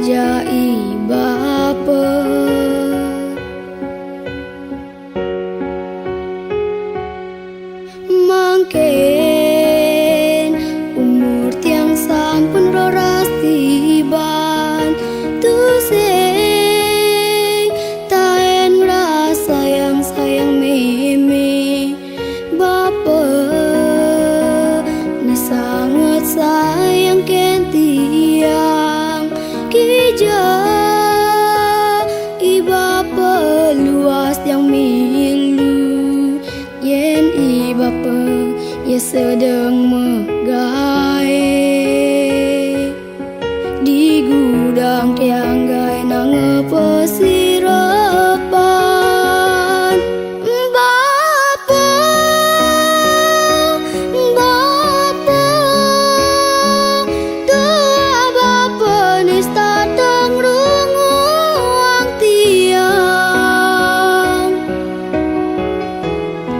jai bapa mangken umur tiang sampun roras tiban tu sing taen rasa yang sayang meme bapa ni sangat sayang ken tiang kija ibapa luas yang milu yen ibapa ya sedang megai di gudang tiang gai nang pesirapan bapa bapa tua bapa nista tang runguang tiang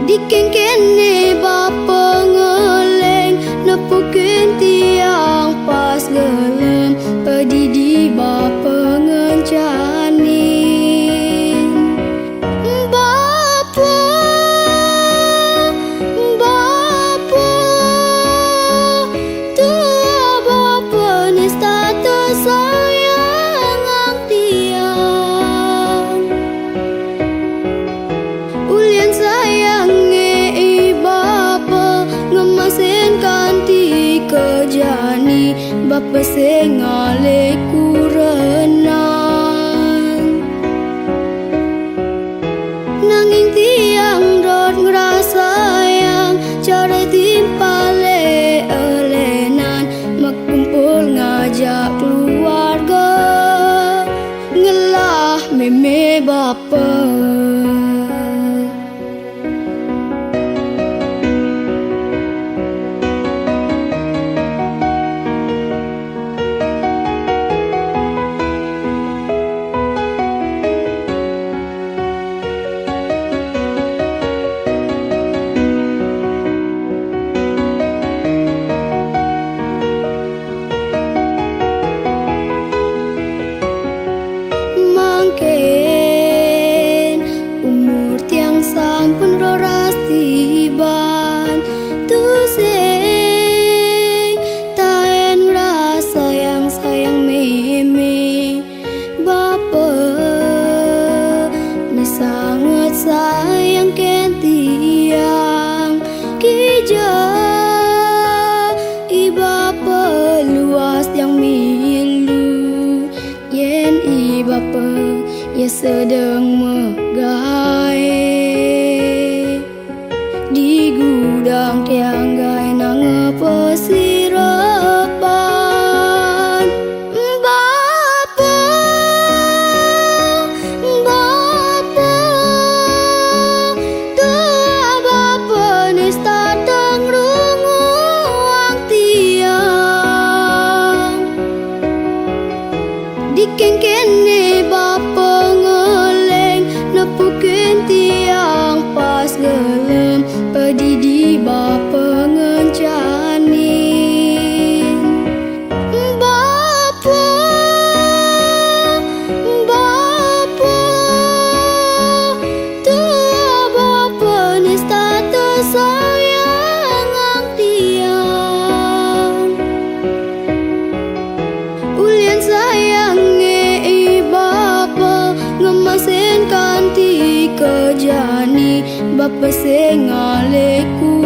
diken kene bapa ngeleng nepukin tiang pas gelem pedidi bapa ngencanin bapa bapa tua bapa nista tersayang ang tiang ulian sayangnya ibapa ngemasin kanti kejani bapa sengale kurenan nanging tiang rot ngerasa yang cara timpale elenan makumpul ngajak keluarga ngelah meme bapa mangken umur tiang sampun roras tiban tu sing taen rasa yang sayang meme bapa ni sangat sayang ken tiang kija ibapa luas yang milu yen ibapa ya sedang megai di gudang tiang gai nang pesirapan bapa bapa tua bapa nista tang runguang tiang diken kene bapa ngeleng nepukin tiang pas gelem pedidi bapa ngencanin bapa bapa tua bapa nista tersayang ang tiang ulian sayangnya ibapa ngemasin kanti kejani bapa sengaleku